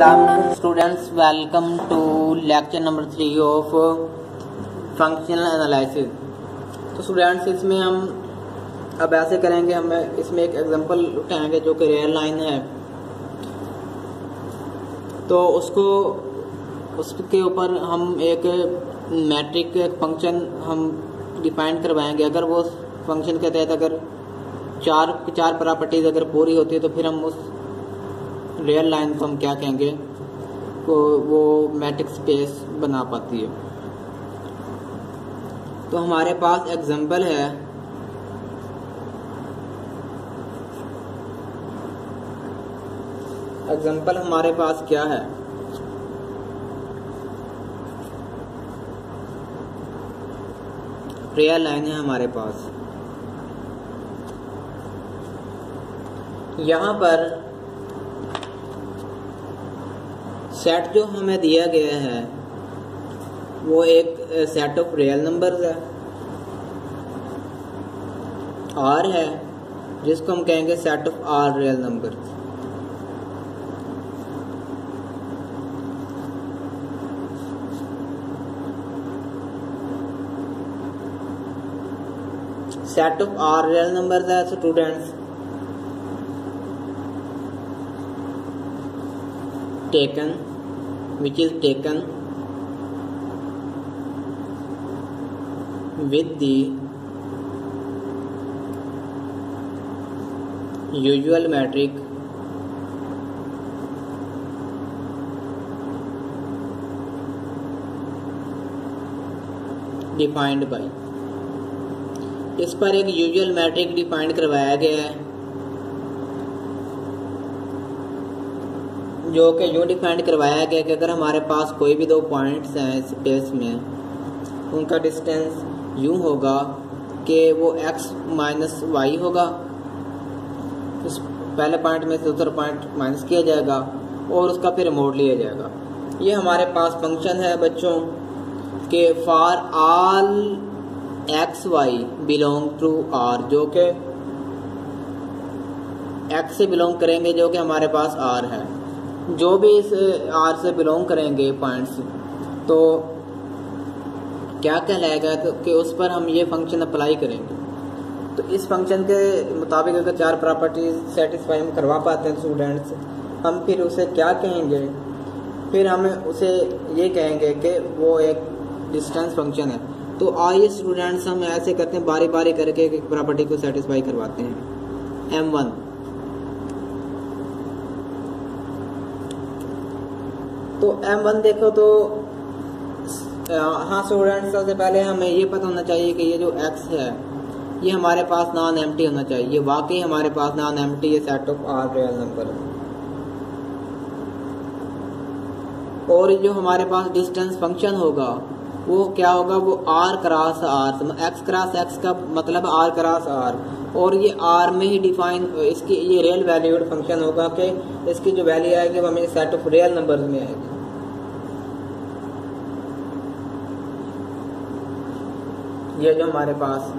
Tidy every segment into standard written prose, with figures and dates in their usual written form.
अस्सलाम students, welcome to lecture number 3 of functional analysis. तो students, इसमें हम अब ऐसे करेंगे, हम इसमें एक एग्जांपल उठाएंगे जो कि रियल लाइन है। तो उसके ऊपर हम एक मैट्रिक एक फंक्शन हम डिफाइन करवाएंगे। अगर वो फंक्शन के तहत अगर चार प्रॉपर्टीज अगर पूरी होती है तो फिर हम उस रियल लाइन को हम क्या कहेंगे, वो मैट्रिक्स स्पेस बना पाती है। तो हमारे पास एग्जांपल है, एग्जांपल हमारे पास क्या है, रियल लाइन है हमारे पास। यहाँ पर सेट जो हमें दिया गया है वो एक सेट ऑफ रियल नंबर्स है, आर है, जिसको हम कहेंगे set of R real numbers. Set of R real numbers है students which is taken with the usual metric defined by। इस पर एक यूजुअल मैट्रिक डिफाइंड करवाया गया है जो कि यूँ डिफाइंड करवाया गया कि अगर हमारे पास कोई भी दो पॉइंट्स हैं स्पेस में, उनका डिस्टेंस यूँ होगा कि वो x माइनस वाई होगा, इस पहले पॉइंट में से दूसरा पॉइंट माइनस किया जाएगा और उसका फिर मोड लिया जाएगा। ये हमारे पास फंक्शन है बच्चों कि for all x y belong to R, जो कि x से बिलोंग करेंगे, जो कि हमारे पास r है। जो भी इस आर से बिलोंग करेंगे पॉइंट्स, तो क्या कहलाएगा कि उस पर हम ये फंक्शन अप्लाई करेंगे। तो इस फंक्शन के मुताबिक अगर चार प्रॉपर्टीज सेटिस्फाई हम करवा पाते हैं स्टूडेंट्स, हम फिर उसे क्या कहेंगे, फिर हम उसे ये कहेंगे कि वो एक डिस्टेंस फंक्शन है। तो आइए स्टूडेंट्स, हम ऐसे करते हैं, बारी बारी करके एक प्रॉपर्टी को सेटिस्फाई करवाते हैं। M1 तो M1 देखो तो हाँ स्टूडेंट्स, सबसे पहले हमें ये पता होना चाहिए कि ये जो X है ये हमारे पास नॉन एम्प्टी होना चाहिए। ये वाकई हमारे पास नॉन एम्प्टी, ये set of R real number है। और जो हमारे पास डिस्टेंस फंक्शन होगा वो क्या होगा, वो R cross R, X cross X का मतलब R क्रॉस R, और ये R में ही डिफाइन, इसकी ये रियल वैल्यूड फंक्शन होगा कि इसकी जो वैल्यू आएगी वो हमें सेट ऑफ रियल नंबर्स में आएगी। ये जो हमारे पास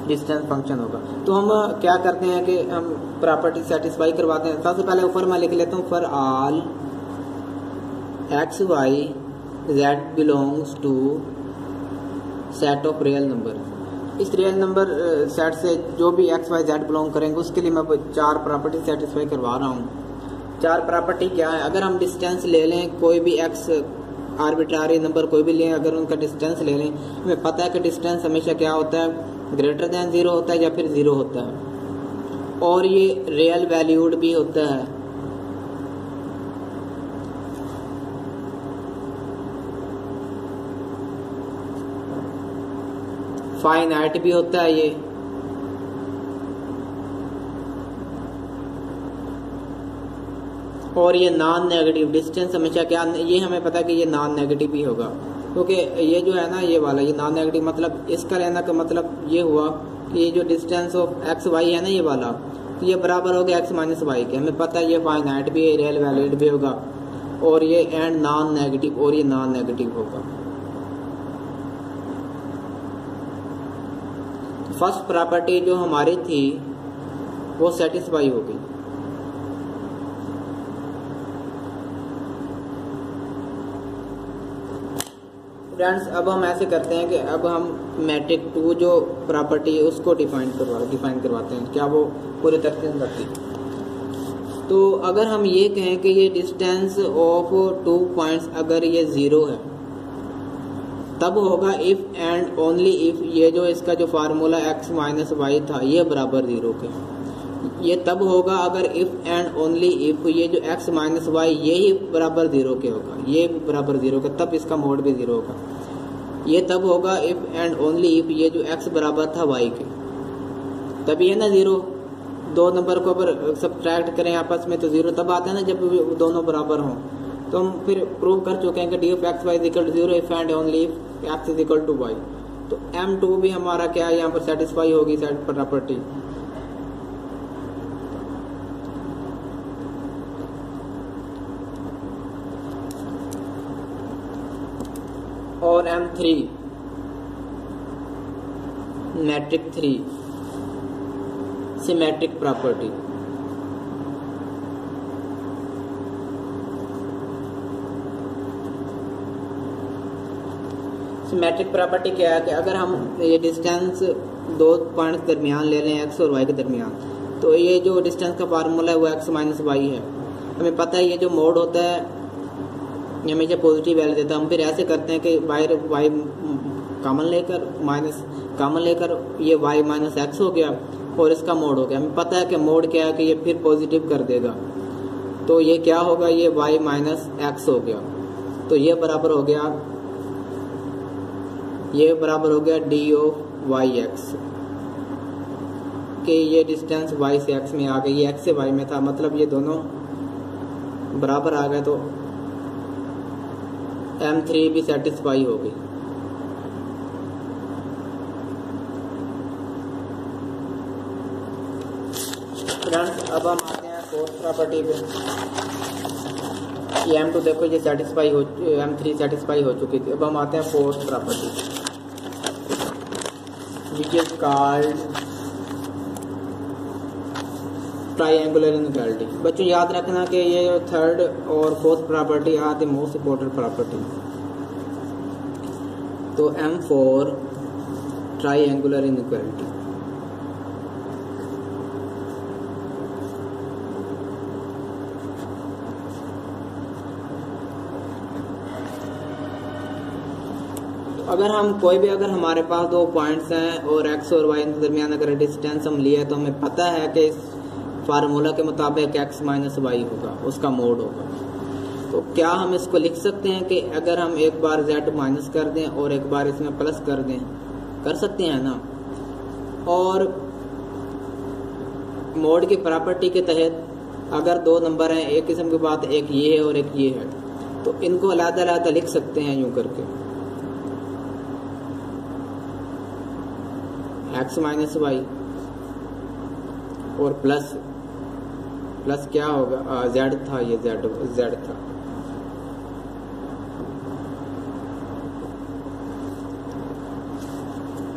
डिस्टेंस फंक्शन होगा, तो हम क्या करते हैं कि हम प्रॉपर्टी सेटिस्फाई करवाते हैं। सबसे पहले ऊपर मैं लिख लेता हूँ, for all x y z belongs to set of real number. इस रियल नंबर सेट से जो भी एक्स वाई जेड बिलोंग करेंगे उसके लिए मैं चार प्रॉपर्टी सेटिस्फाई करवा रहा हूँ। चार प्रॉपर्टी क्या है, अगर हम डिस्टेंस ले लें, कोई भी एक्स आर्बिट्रारी नंबर कोई भी लें, अगर उनका डिस्टेंस ले लें, हमें पता है कि डिस्टेंस हमेशा क्या होता है, ग्रेटर दैन जीरो होता है या फिर जीरो होता है, और ये रियल वैल्यूड भी होता है। फाइनाइट भी होता है ये, और ये नॉन नेगेटिव। डिस्टेंस हमेशा क्या, ये हमें पता है कि ये नॉन नेगेटिव ही होगा, क्योंकि ये जो है ना, ये वाला ये नॉन नेगेटिव, मतलब इसका लेना का मतलब ये हुआ कि ये जो डिस्टेंस ऑफ एक्स वाई है ना, ये वाला, तो ये बराबर हो गया एक्स माइनस वाई के। हमें पता है ये फाइनाइट भी है, रियल वैल्यूड भी होगा, और ये एंड नॉन नेगेटिव, और ये नॉन नेगेटिव होगा। फर्स्ट प्रॉपर्टी जो हमारी थी वो सेटिस्फाई हो गई। फ्रेंड्स अब हम ऐसे करते हैं कि अब हम मैट्रिक 2 जो प्रॉपर्टी है उसको डिफाइन करवाते हैं, क्या वो पूरे तरीके से करती है। तो अगर हम ये कहें कि ये डिस्टेंस ऑफ 2 पॉइंट्स अगर ये 0 है तब होगा इफ एंड ओनली इफ ये जो इसका जो फार्मूला x माइनस वाई था ये बराबर 0 के, ये तब होगा अगर इफ एंड ओनली इफ ये जो x माइनस वाई ये ही बराबर 0 के होगा, ये बराबर 0 के, तब इसका मोड भी 0 होगा। ये तब होगा इफ एंड ओनली इफ ये जो x बराबर था y के, तब ये ना 0, दो नंबर को अगर सब्ट्रैक्ट करें आपस में तो 0 तब आता है ना जब दोनों बराबर हों। तो हम फिर प्रूव कर चुके हैं कि d of x y is equal to 0 if and only if x is equal to y. तो M2 भी हमारा क्या है यहाँ पर सेटिस्फाई होगी सेट प्रॉपर्टी। और M3 metric 3 symmetric property. Symmetric property क्या है कि अगर हम ये डिस्टेंस 2 पॉइंट्स दरमियान ले लें x और y के दरमियान, तो ये जो डिस्टेंस का फार्मूला है वो x माइनस वाई है। हमें पता है ये जो मोड होता है ये हमेशा पॉजिटिव वैल्यू देता है। हम फिर ऐसे करते हैं कि y कॉमन लेकर माइनस कॉमन लेकर ये y माइनस एक्स हो गया और इसका मोड हो गया। हमें पता है कि मोड क्या है कि ये फिर पॉजिटिव कर देगा, तो ये क्या होगा, ये y माइनस एक्स हो गया। तो ये बराबर हो गया डी ऑफ वाई एक्स कि ये डिस्टेंस y से x में आ गई, ये x से y में था, मतलब ये दोनों बराबर आ गए, तो M3 भी सेटिस्फाई हो गई। फ्रेंड्स अब हम आते हैं फोर्थ प्रॉपर्टी पे। ये M2 देखो ये सेटिस्फाई हो, M3 सेटिस्फाई हो चुकी थी। अब हम आते हैं fourth property which is called triangular inequality. बच्चों याद रखना कि ये जो थर्ड और fourth property are the most important property. तो M4 ट्राइंगुलर इनइक्वालिटी। अगर हम कोई भी अगर हमारे पास 2 पॉइंट्स हैं और x और y के दरमियान अगर डिस्टेंस हम लिए तो हमें पता है कि इस फार्मूला के मुताबिक x माइनस वाई होगा, उसका मोड होगा। तो क्या हम इसको लिख सकते हैं कि अगर हम एक बार z माइनस कर दें और एक बार इसमें प्लस कर दें, कर सकते हैं ना। और मोड की प्रॉपर्टी के तहत अगर 2 नंबर हैं, एक किस्म की बात, एक ये है और एक ये है, तो इनको अलग-अलग लिख सकते हैं यूं करके x माइनस वाई और प्लस क्या होगा, z था, ये z था।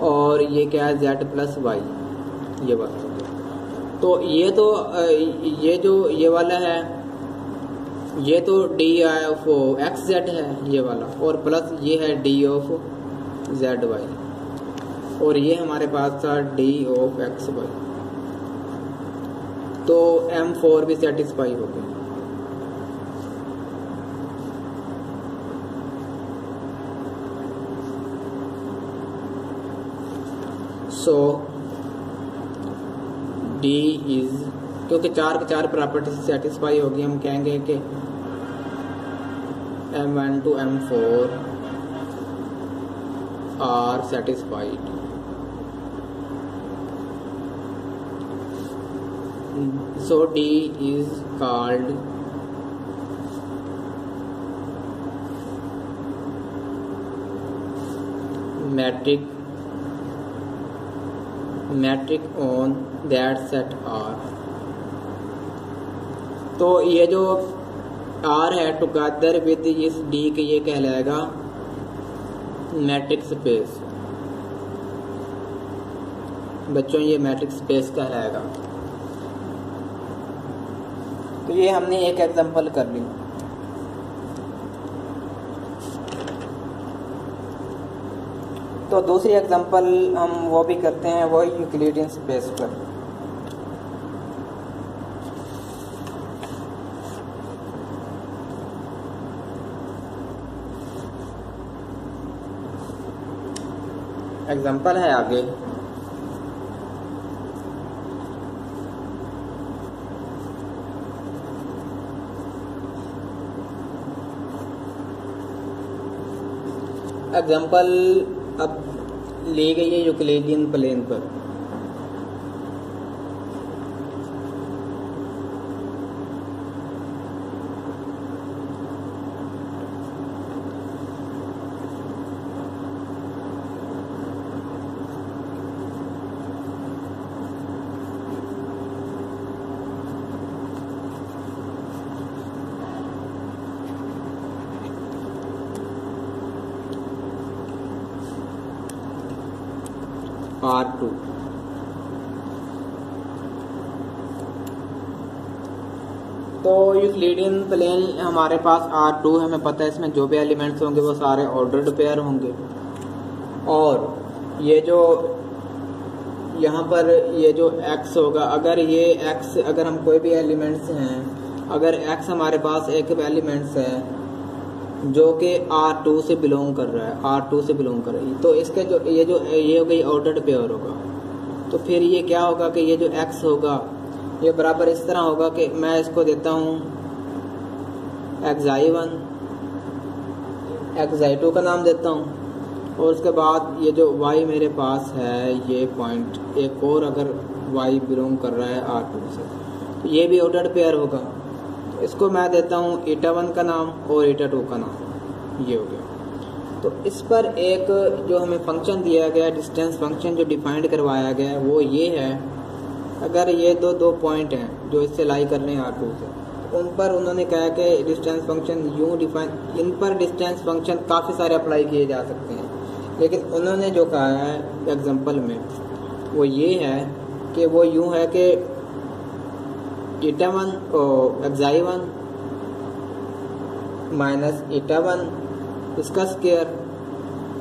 और ये क्या है, z प्लस वाई, ये बात। तो ये जो ये वाला है ये तो डी ऑफ एक्स जेड है ये वाला, और प्लस ये है डी ऑफ जेड वाई, और ये हमारे पास था डी ऑफ एक्स वाई। तो M4 भी सेटिस्फाई हो गई। सो D इज, क्योंकि 4 के 4 प्रॉपर्टी से सेटिस्फाई होगी, हम कहेंगे कि M1 to M4 are satisfied. So D is called metric on that set R। तो ये जो R है टुगेदर विद इस D के ये कहलाएगा मैट्रिक स्पेस। बच्चों ये मैट्रिक स्पेस कहलाएगा। तो ये हमने एक एग्जांपल कर ली। तो दूसरी एग्जांपल हम वो भी करते हैं, वो यूक्लिडियन स्पेस पर। एग्जांपल है आगे, एग्जांपल अब ली गई है यूक्लिडियन प्लेन पर। R2 तो यूक्लिडियन प्लेन हमारे पास R2 है, हमें पता है इसमें जो भी एलिमेंट्स होंगे वो सारे ऑर्डर्ड पेयर होंगे। और ये जो यहाँ पर ये जो x होगा, अगर ये x, अगर हम कोई भी एलिमेंट्स हैं, अगर x हमारे पास एक एलिमेंट्स है जो कि R2 से बिलोंग कर रहा है, R2 से बिलोंग कर रहा है, तो इसके जो ये हो गई ऑर्डर्ड पेयर होगा। तो फिर ये क्या होगा कि ये जो x होगा ये बराबर इस तरह होगा कि मैं इसको देता हूँ xi1, xi2 का नाम देता हूँ, और उसके बाद ये जो y मेरे पास है, ये पॉइंट एक और अगर y बिलोंग कर रहा है R2 से, तो ये भी ऑर्डर्ड पेयर होगा। इसको मैं देता हूँ eta1 का नाम और eta2 का नाम, ये हो गया। तो इस पर एक जो हमें फंक्शन दिया गया, डिस्टेंस फंक्शन जो डिफाइंड करवाया गया है, वो ये है, अगर ये दो पॉइंट हैं जो इससे लाई कर रहे हैं R2 से, तो उन पर उन्होंने कहा कि डिस्टेंस फंक्शन यूँ डिफाइन, इन पर डिस्टेंस फंक्शन काफ़ी सारे अप्लाई किए जा सकते हैं, लेकिन उन्होंने जो कहा है एग्जाम्पल में वो ये है कि वो यूँ है कि eta1 और xi1 माइनस eta1 इसका स्क्वायर,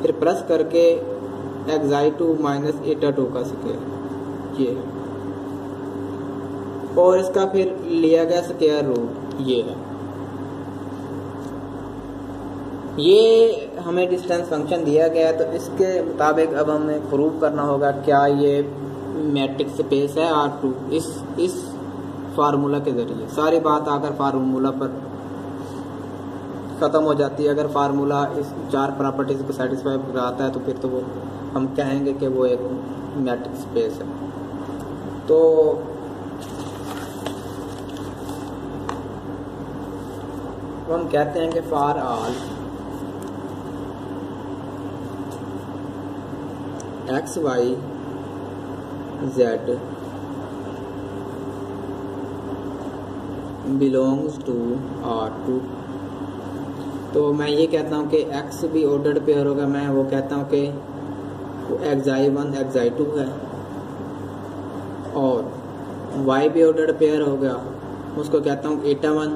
फिर प्लस करके xi2 माइनस eta2 का स्क्वायर, ये, और इसका फिर लिया गया स्क्वायर रूट, ये है। ये हमें डिस्टेंस फंक्शन दिया गया है, तो इसके मुताबिक अब हमें प्रूव करना होगा क्या ये मैट्रिक्स स्पेस है R2, इस फार्मूला के जरिए। सारी बात आकर फार्मूला पर ख़त्म हो जाती है। अगर फार्मूला इस चार प्रॉपर्टीज को सेटिस्फाई कराता है तो फिर तो वो हम कहेंगे कि वो एक मैट्रिक्स स्पेस है। तो हम कहते हैं कि for all x y z belongs to R2, तो मैं ये कहता हूँ कि x भी ऑर्डर्ड पेयर होगा, मैं वो कहता हूँ कि xi1 xi2 है, और y भी ऑर्डर्ड पेयर होगा, उसको कहता हूँ eta1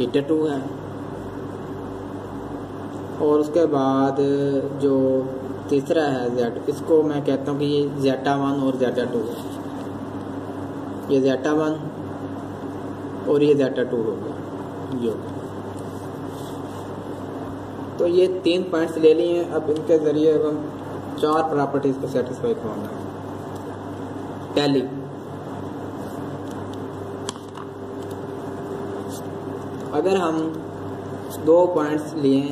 eta2 है, और उसके बाद जो तीसरा है z, इसको मैं कहता हूँ कि ये z1 और z2 है, ये z1 और ये z2 हो गया, ये हो गया। तो ये 3 पॉइंट्स ले लिए हैं, अब इनके ज़रिए हम 4 प्रॉपर्टीज़ को सेटिस्फाई करवाना है। पहली, अगर हम 2 पॉइंट्स लिए,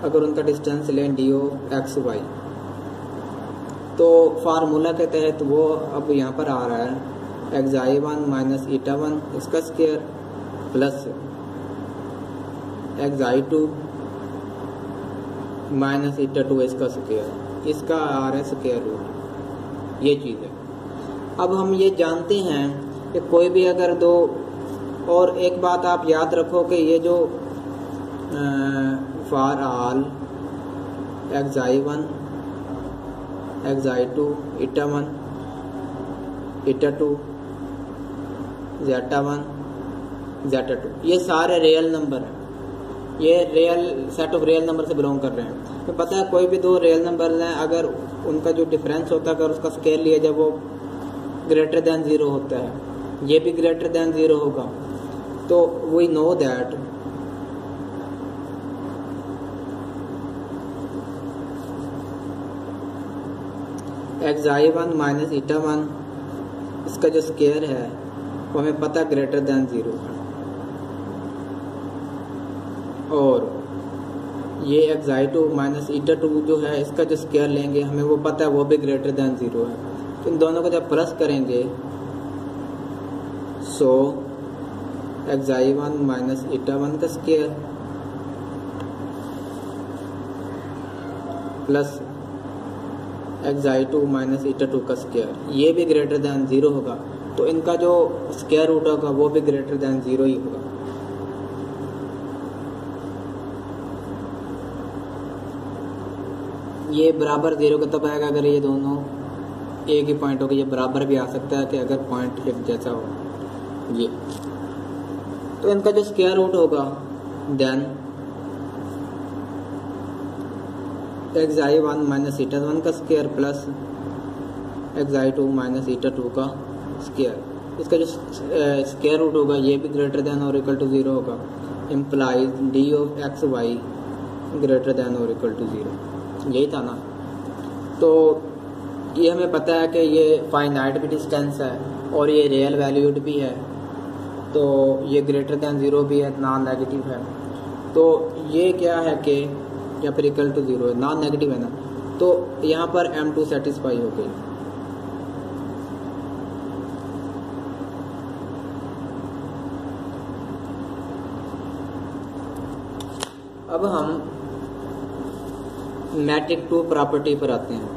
अगर उनका डिस्टेंस लें डी ओ एक्स वाई, तो फार्मूला के तहत वो अब यहाँ पर आ रहा है xi1 माइनस eta1 इसका square plus xi2 minus eta2 इसका स्क्वायर, इसका आ रहा है स्क्वायर रूट, ये चीज़ है। अब हम ये जानते हैं कि कोई भी अगर दो, और एक बात आप याद रखो कि ये जो for all xi1 xi2 eta1 eta2 z1 z2 ये सारे रियल नंबर हैं, ये real set of real number से बिलोंग कर रहे हैं। तो पता है कोई भी दो रियल नंबर हैं, अगर उनका जो डिफरेंस होता है अगर उसका स्केयर लिया जब वो ग्रेटर देन 0 होता है, ये भी ग्रेटर देन 0 होगा, तो we know that xi1 minus η1 इसका जो स्केयर है वो हमें पता ग्रेटर देन 0 है, और ये xi2 माइनस η2 जो है इसका जो स्केयर लेंगे हमें वो पता है वो भी ग्रेटर देन 0 है। तो इन दोनों को जब प्लस करेंगे सो xi1 माइनस η1 का स्केयर प्लस xi2 माइनस η2 का स्केयर, ये भी ग्रेटर देन 0 होगा, तो इनका जो स्केयर रूट होगा वो भी ग्रेटर देन 0 ही होगा। ये बराबर 0 का तब आएगा अगर ये दोनों एक ही पॉइंट होगा, ये बराबर भी आ सकता है कि अगर पॉइंट एक जैसा हो ये, तो इनका जो स्केयर रूट होगा देन xi1 माइनस η1 का स्केयर प्लस xi2 माइनस η2 का स्केयर, इसका जो स्केयर रूट होगा ये भी ग्रेटर देन और इक्वल टू 0 होगा, implies d of x y greater than और इक्वल टू 0, यही था ना। तो ये हमें पता है कि ये फाइनाइट भी डिस्टेंस है और ये रियल वैल्यूड भी है, तो ये ग्रेटर देन 0 भी है, नॉन नेगेटिव है, तो ये क्या है कि या फिर इक्वल टू 0 है, नॉन नेगेटिव है ना, तो यहाँ पर M2 सेटिस्फाई हो गई। अब हम मैट्रिक 2 प्रॉपर्टी पर आते हैं।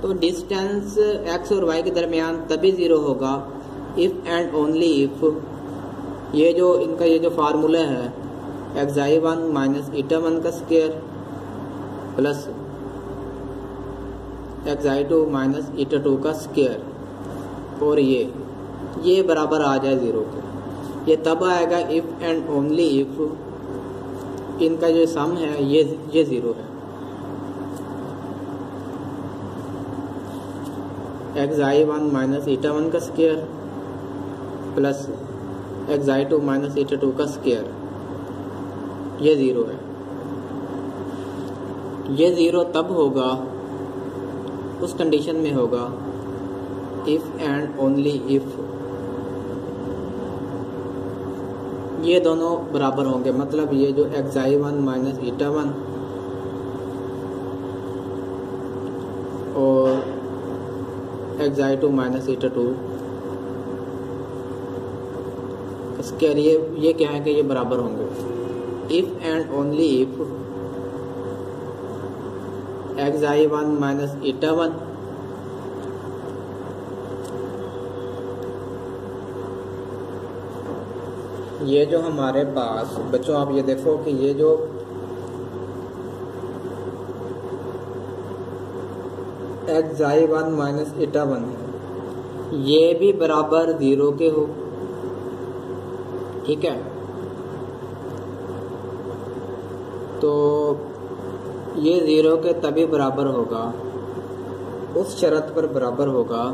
तो डिस्टेंस x और y के दरमियान तभी 0 होगा इफ एंड ओनली इफ, ये जो इनका ये जो फार्मूला है xi1 माइनस η1 का स्केयर प्लस xi2 माइनस η2 का स्केयर, और ये बराबर आ जाए 0 के, ये तब आएगा इफ एंड ओनली इफ इनका जो सम है ये 0 है। xi1 माइनस η1 का स्केयर प्लस xi2 माइनस η2 का स्केयर, ये 0 है। ये 0 तब होगा, उस कंडीशन में होगा इफ एंड ओनली इफ ये दोनों बराबर होंगे, मतलब ये जो xi1 माइनस η1 और xi2 माइनस η2 स्केयर ये क्या है कि ये बराबर होंगे if and only if xi1 minus η1 ये जो हमारे पास बच्चों आप ये देखो कि ये जो xi1 माइनस η1 है ये भी बराबर 0 के हो, ठीक है। तो ये 0 के तभी बराबर होगा, उस शर्त पर बराबर होगा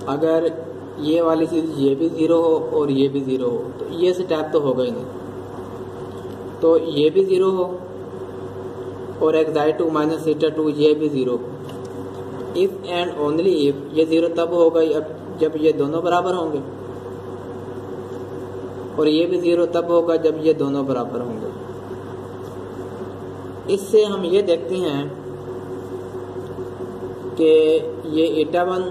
अगर ये वाली चीज़ ये भी 0 हो और ये भी 0 हो, तो ये स्टेप तो होगा ही नहीं, तो ये भी 0 हो और xi2 माइनस η2 ये भी 0 हो। इफ एंड ओनली इफ ये 0 तब होगा जब ये दोनों बराबर होंगे, और ये भी 0 तब होगा जब ये दोनों बराबर होंगे। इससे हम ये देखते हैं कि ये η1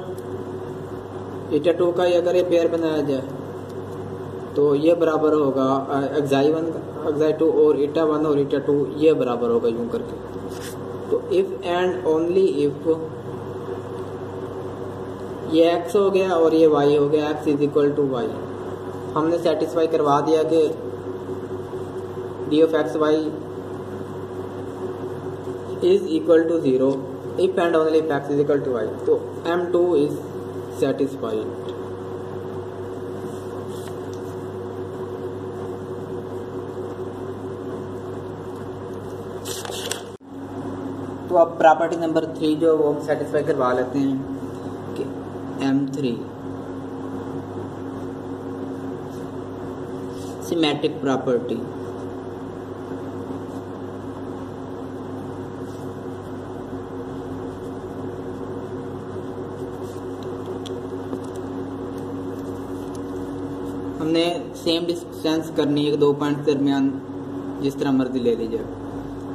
η2 का अगर ये पेयर बनाया जाए तो ये बराबर होगा xi1 xi2 और η1 और η2 ये बराबर होगा यूं करके। तो इफ एंड ओनली इफ ये x हो गया और ये y हो गया, x is equal to y, हमने सेटिस्फाई करवा दिया कि d of x y is equal to 0 if and only if x is equal to y, तो M2 इज सेटिस्फाइड। तो अब प्रॉपर्टी नंबर 3 जो वो सेटिस्फाई करवा लेते हैं कि M3 सिमेट्रिक प्रॉपर्टी। हमने सेम डिस्टेंस करनी है दो पॉइंट के दरमियान, जिस तरह मर्जी ले लीजिए।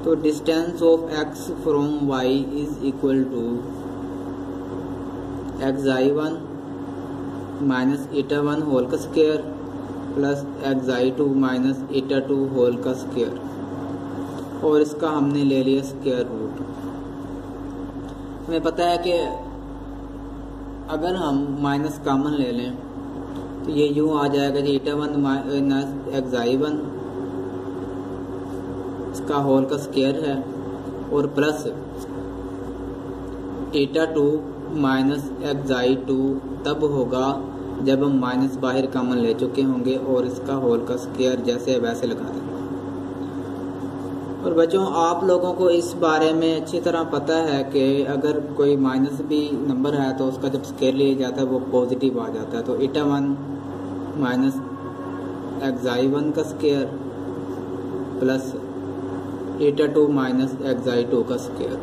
तो distance of x from y is equal to xi1 minus eta1 whole का square plus xi2 minus eta2 whole का स्क्वायर, और इसका हमने ले लिया स्क्वायर रूट। हमें पता है कि अगर हम माइनस कॉमन ले लें तो ये यूं आ जाएगा कि eta1 माइनस xi1 इसका होल का स्क्वायर है, और प्लस eta2 माइनस xi2 तब होगा जब हम माइनस बाहर कॉमन ले चुके होंगे और इसका होल का स्क्वायर जैसे वैसे लगा देंगे। और बच्चों आप लोगों को इस बारे में अच्छी तरह पता है कि अगर कोई माइनस भी नंबर है तो उसका जब स्क्वायर लिया जाता है वो पॉजिटिव आ जाता है। तो eta1 माइनस xi1 का square plus eta2 minus xi2 का स्क्वायर,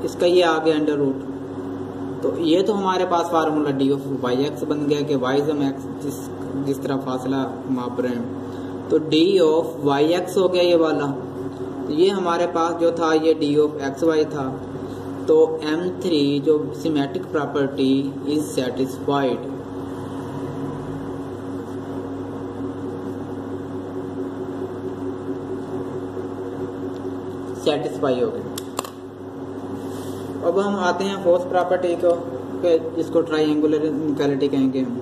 इसका ये आ गया अंडर रूट। तो ये तो हमारे पास formula D of Y X बन गया कि वाई से हम एक्स जिस तरह फासला माप रहे हैं, तो डी ऑफ वाई एक्स हो गया ये वाला। तो ये हमारे पास जो था ये डी ऑफ एक्स वाई था। तो M3 जो symmetric property is satisfied. Satisfy हो गए। अब हम आते हैं फोर्थ प्रॉपर्टी को, जिसको ट्राइंगुलर इनइक्वालिटी कहेंगे हम।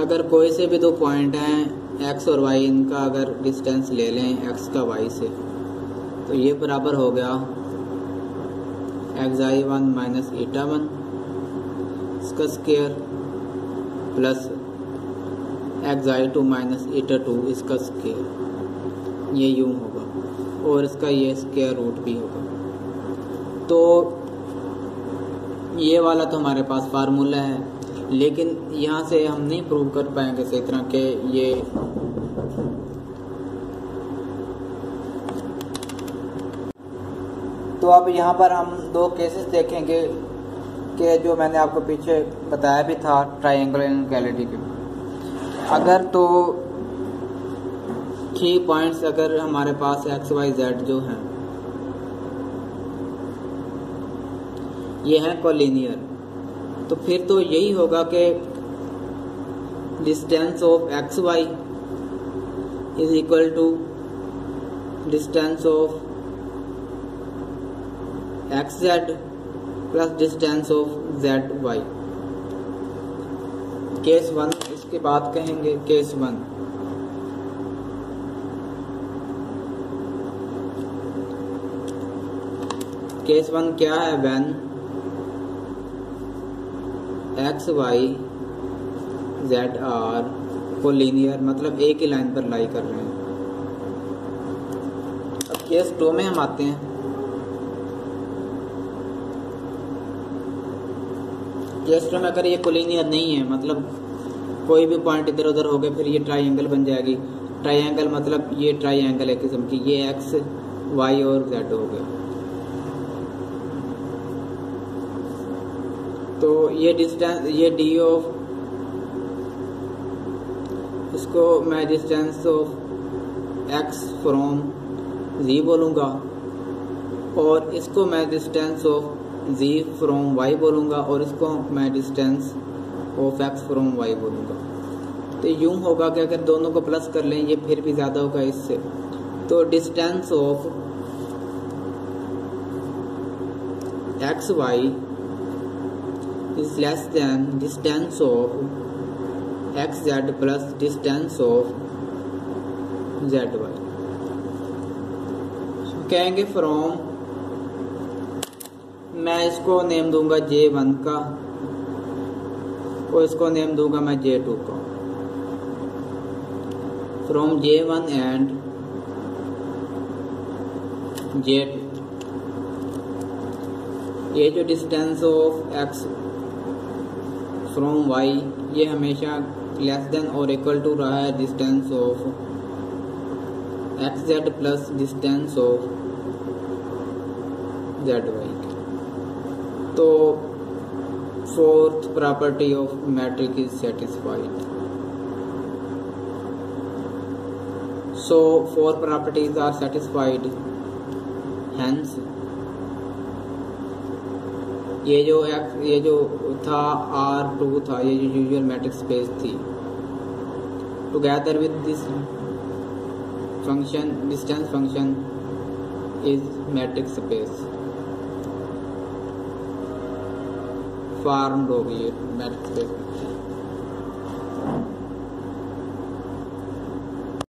अगर कोई से भी दो पॉइंट हैं x और y, इनका अगर डिस्टेंस ले लें x का y से, तो ये बराबर हो गया xi1 माइनस eta1 इसका square plus xi2 minus eta2 इसका स्क्वायर, ये यूं होगा और इसका ये स्क्वायर रूट भी होगा। तो ये वाला तो हमारे पास फार्मूला है, लेकिन यहाँ से हम नहीं प्रूव कर पाएंगे सही तरह के ये तो अब यहाँ पर हम दो केसेस देखेंगे कि जो मैंने आपको पीछे बताया भी था ट्रायंगुलर इनइक्वालिटी के। अगर तो 3 पॉइंट्स अगर हमारे पास एक्स वाई जेड जो हैं ये हैं कोलिनियर, तो फिर तो यही होगा कि distance of x y is equal to distance of x z plus distance of z y. Case 1 इसके बाद कहेंगे। केस 1 केस 1 क्या है? When x y z are collinear, मतलब एक ही लाइन पर लाई कर रहे हैं। अब केस 2 में हम आते हैं। केस 2 में अगर ये कोलिनियर नहीं है, मतलब कोई भी पॉइंट इधर उधर हो गए, फिर ये ट्राइंगल बन जाएगी। ट्राइंगल मतलब ये ट्राइंगल है किस्म की, ये एक्स वाई और जेड हो गया। तो ये डिस्टेंस, ये डी ऑफ, इसको मैं distance of x from z बोलूँगा, और इसको मैं distance of z from y बोलूँगा, और इसको मैं distance of x from y बोलूँगा। तो यूं होगा कि अगर दोनों को प्लस कर लें ये फिर भी ज़्यादा होगा इससे। तो distance of x y is less than distance of xz plus distance of z y. कहेंगे फ्रॉम, मैं इसको नेम दूंगा J1 का और इसको नेम दूंगा मैं J2 का। फ्रॉम J1 एंड J2, ये जो distance of x from y ये हमेशा लेस देन और इक्वल टू रहा है distance of xz plus distance of zy। तो fourth property of metrics is satisfied. So four properties are satisfied, hence ये जो था R2 था, ये जो यूजुअल मैट्रिक्स स्पेस थी, together with this function distance function is metrics space. Formed हो गई है मैट्रिक्स स्पेस।